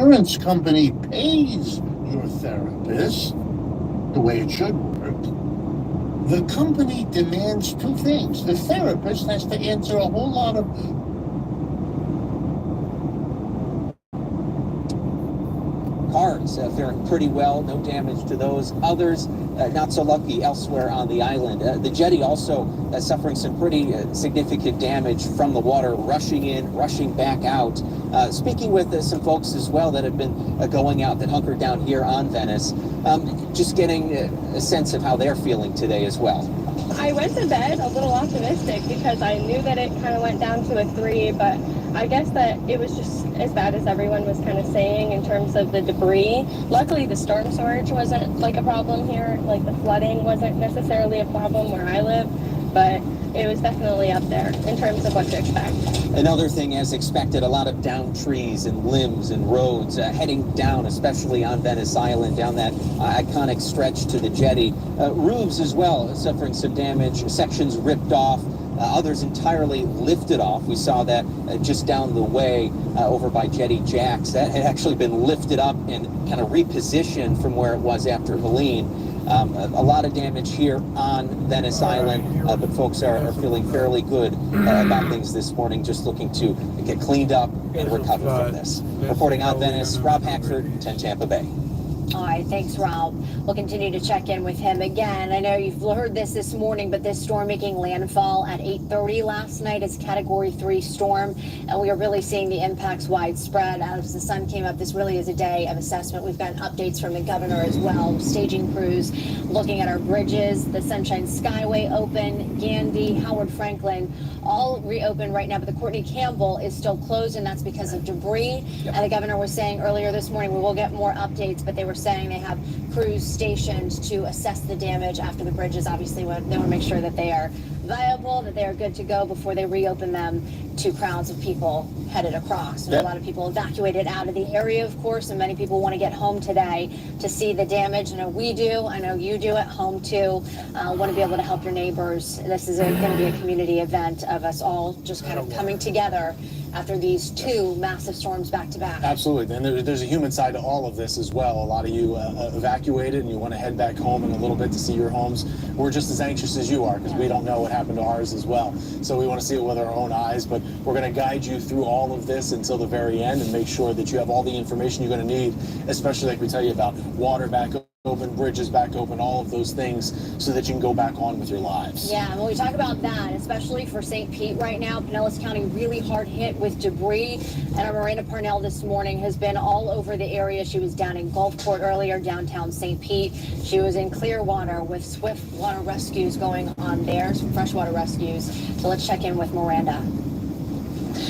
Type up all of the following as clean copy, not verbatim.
insurance company pays your therapist the way it should work, the company demands two things. The therapist has to answer a whole lot of cars faring pretty well, no damage to those. Others not so lucky elsewhere on the island. The jetty also suffering some pretty significant damage from the water rushing in, rushing back out. Speaking with some folks as well that have been going out, that hunkered down here on Venice, just getting a sense of how they're feeling today as well. I went to bed a little optimistic because I knew that it kind of went down to a 3, but I guess that it was just as bad as everyone was kind of saying in terms of the debris. Luckily, the storm surge wasn't like a problem here. Like the flooding wasn't necessarily a problem where I live, but it was definitely up there in terms of what to expect. Another thing, as expected, a lot of downed trees and limbs and roads heading down, especially on Venice Island, down that iconic stretch to the jetty. Roofs as well suffering some damage, sections ripped off. Others entirely lifted off. We saw that just down the way over by Jetty Jack's. That had actually been lifted up and kind of repositioned from where it was after Helene. A lot of damage here on Venice Island, but folks are feeling fairly good about things this morning, just looking to get cleaned up and recover from this. Reporting on Venice, Rob Hackford, 10 Tampa Bay. All right, thanks, Rob. We'll continue to check in with him again. I know you've heard this morning, but this storm making landfall at 8:30 last night is Category 3 storm, and we are really seeing the impacts widespread. As the sun came up, this really is a day of assessment. We've gotten updates from the governor as well, staging crews looking at our bridges, the Sunshine Skyway open, Gandy, Howard Franklin, all reopened right now, but the Courtney Campbell is still closed, and that's because of debris. Yep. And the governor was saying earlier this morning, we will get more updates, but they were saying they have crews stationed to assess the damage after the bridges. Obviously, they want to make sure that they are viable, that they are good to go before they reopen them to crowds of people headed across. And a lot of people evacuated out of the area, of course, and many people want to get home today to see the damage. I know we do. I know you do at home, too. Want to be able to help your neighbors. This is going to be a community event of us all just kind of coming together after these two massive storms back to back. Absolutely, and there's a human side to all of this as well. A lot of you evacuated and you want to head back home in a little bit to see your homes. We're just as anxious as you are because we don't know what happened to ours as well. So we want to see it with our own eyes, but we're going to guide you through all of this until the very end and make sure that you have all the information you're going to need, especially like we tell you about water back open, bridges back open, all of those things so that you can go back on with your lives. Yeah, when we talk about that, especially for St. Pete right now, Pinellas County really hard hit with debris. And our Miranda Parnell this morning has been all over the area. She was down in Gulfport earlier, downtown St. Pete. She was in Clearwater with swift water rescues going on there, some freshwater rescues. So let's check in with Miranda.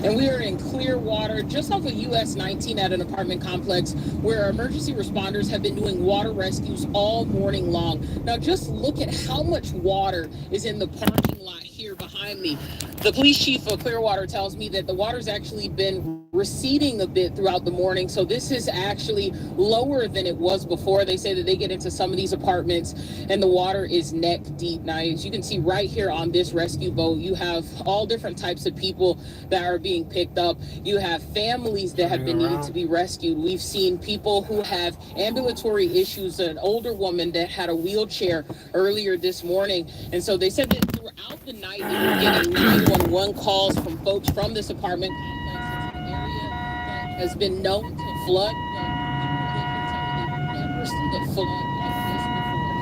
And we are in Clearwater, just off of US 19 at an apartment complex where our emergency responders have been doing water rescues all morning long. Now just look at how much water is in the parking lot here behind me. The police chief of Clearwater tells me that the water's actually been receding a bit throughout the morning, so this is actually lower than it was before. They say that they get into some of these apartments and the water is neck deep. Now, as you can see right here on this rescue boat, you have all different types of people that are being picked up. You have families that have been needed to be rescued. We've seen people who have ambulatory issues, an older woman that had a wheelchair earlier this morning. And so they said that throughout the night, they were getting 911 calls from folks from this apartment complex. It's an area that has been known to flood. They've never seen a flood like this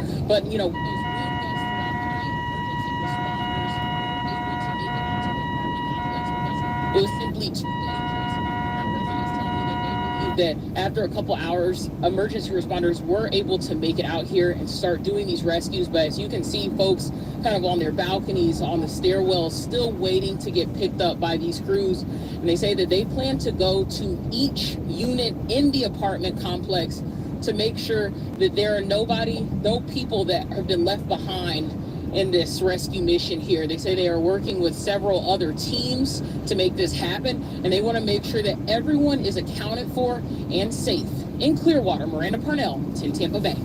before. But, you know, those wind gusts throughout the night, emergency responders were able to make it into the apartment complex because it was simply too dangerous. Our residents tell me that they believe that after a couple hours, emergency responders were able to make it out here and start doing these rescues. But as you can see, folks kind of on their balconies, on the stairwells, still waiting to get picked up by these crews. And they say that they plan to go to each unit in the apartment complex to make sure that there are no people that have been left behind in this rescue mission here. They say they are working with several other teams to make this happen, and they want to make sure that everyone is accounted for and safe. In Clearwater, Miranda Parnell, 10 Tampa Bay.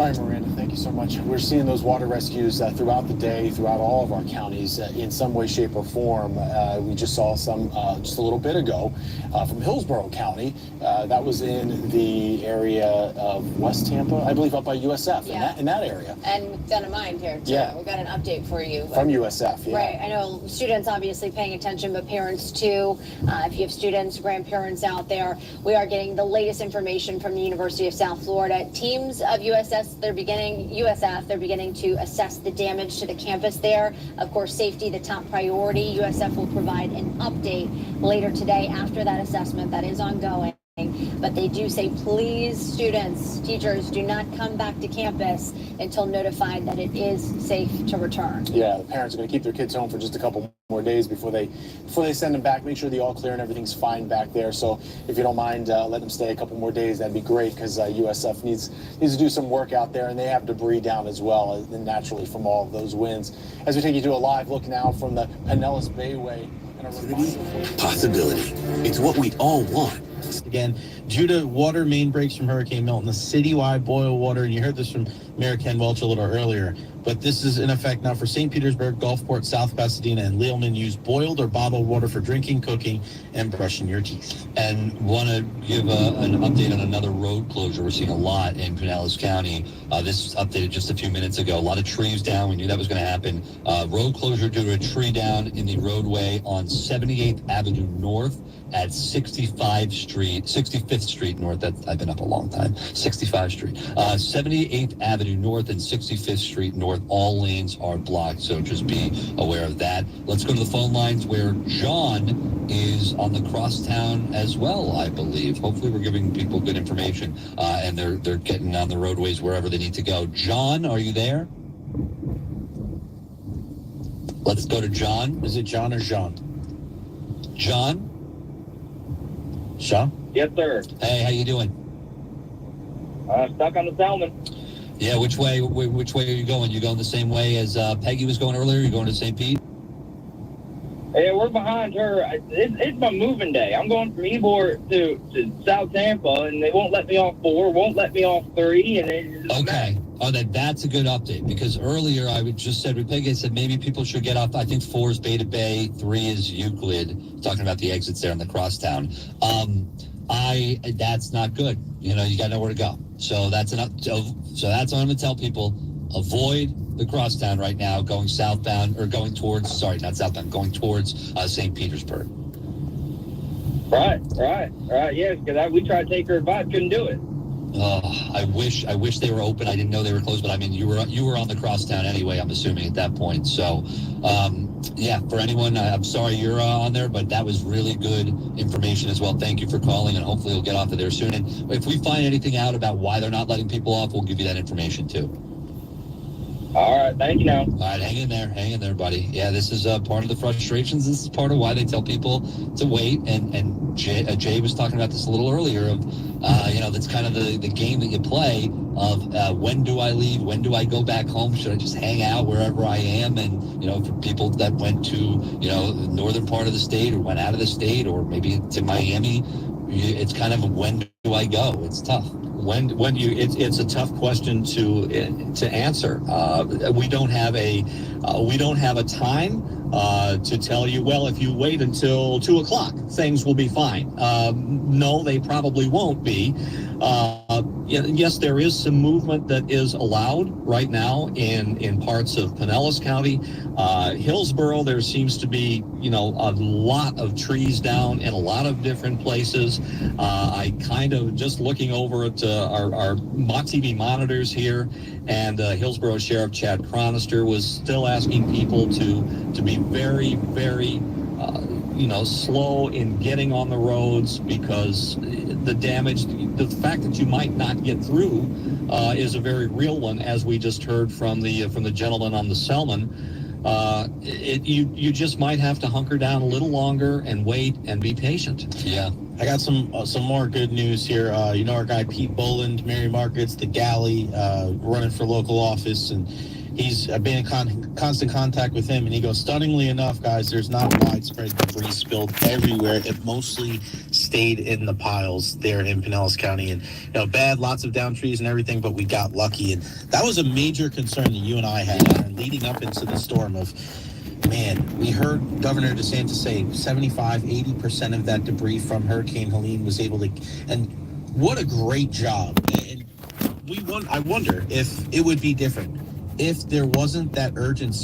All right, Miranda, thank you so much. We're seeing those water rescues throughout the day, throughout all of our counties in some way, shape, or form. We just saw some just a little bit ago from Hillsborough County. That was in the area of West Tampa, I believe, up by USF, in that area. And we've got a mind here, too. Yeah. We've got an update for you. From USF, yeah. Right. I know students obviously paying attention, but parents, too. If you have students, grandparents out there, we are getting the latest information from the University of South Florida. Teams of USF, they're beginning to assess the damage to the campus there. Of course, safety, the top priority. USF will provide an update later today after that assessment that is ongoing. But they do say, please, students, teachers, do not come back to campus until notified that it is safe to return. Yeah, the parents are going to keep their kids home for just a couple more days before they send them back. Make sure the all clear and everything's fine back there. So if you don't mind, let them stay a couple more days. That'd be great, because USF needs to do some work out there, and they have debris down as well, naturally, from all of those winds. As we take you to a live look now from the Pinellas Bayway. Possibility. It's what we all want. Again, due to water main breaks from Hurricane Milton, the citywide boil water, and you heard this from Mayor Ken Welch a little earlier, but this is in effect now for St. Petersburg, Gulfport, South Pasadena, and Leelman. Use boiled or bottled water for drinking, cooking, and brushing your teeth. And want to give an update on another road closure. We're seeing a lot in Pinellas County. This was updated just a few minutes ago. A lot of trees down. We knew that was going to happen. Road closure due to a tree down in the roadway on 78th Avenue North at 65th Street North. I've been up a long time. 65th Street. 78th Avenue North and 65th Street North. All lanes are blocked, so just be aware of that. Let's go to the phone lines where John is on the crosstown as well, I believe. Hopefully we're giving people good information, and they're getting on the roadways wherever they need to go. John, are you there? Let's go to John. Is it John or Jean? John? Sean? Yes, sir. Hey, how you doing? Stuck on the Selman. Yeah, which way are you going? You going the same way as Peggy was going earlier? You going to St. Pete? Yeah, we're behind her. It's my moving day. I'm going from Ybor to South Tampa, and they won't let me off 4, won't let me off 3, and it's okay. Oh, that's a good update, because earlier I just said with Peggy, I said maybe people should get off. I think 4 is Beta Bay, 3 is Euclid. Talking about the exits there in the crosstown. That's not good. You know, you got nowhere to go. So that's enough. So that's what I'm going to tell people. Avoid the crosstown right now, going southbound or going towards. Sorry, not southbound. Going towards St. Petersburg. Right. Yes, because we tried to take her advice, couldn't do it. I wish they were open. I didn't know they were closed, but I mean, you were on the crosstown anyway, I'm assuming at that point. So, yeah, for anyone, I'm sorry you're on there, but that was really good information as well. Thank you for calling, and hopefully you'll get off of there soon. And if we find anything out about why they're not letting people off, we'll give you that information too. All right, thank you now. All right, hang in there, buddy. Yeah, this is part of the frustrations. This is part of why they tell people to wait. And Jay was talking about this a little earlier of, that's kind of the game that you play of when do I leave? When do I go back home? Should I just hang out wherever I am? And, for people that went to, the northern part of the state or went out of the state or maybe to Miami, it's kind of when do I go? It's tough. It's a tough question to answer. We don't have a time to tell you, well, if you wait until 2:00, things will be fine. No, they probably won't be. Yes, there is some movement that is allowed right now in parts of Pinellas County. Hillsborough, there seems to be, a lot of trees down in a lot of different places. I kind of just looking over at our TV monitors here, and Hillsborough Sheriff Chad Chronister was still asking people to be very, very slow in getting on the roads, because the damage, the fact that you might not get through is a very real one, as we just heard from the gentleman on the Selman. You just might have to hunker down a little longer and wait and be patient. Yeah. I got some more good news here. Our guy Pete Boland, Mary Margaret's, the Galley, running for local office, and he's been in constant contact with him, and he goes, stunningly enough, guys, there's not widespread debris spilled everywhere. It mostly stayed in the piles there in Pinellas County, and bad, lots of down trees and everything, but we got lucky. And that was a major concern that you and I had leading up into the storm of, man, we heard Governor DeSantis say 75-80% of that debris from Hurricane Helene was able to, and what a great job. And I wonder if it would be different if there wasn't that urgency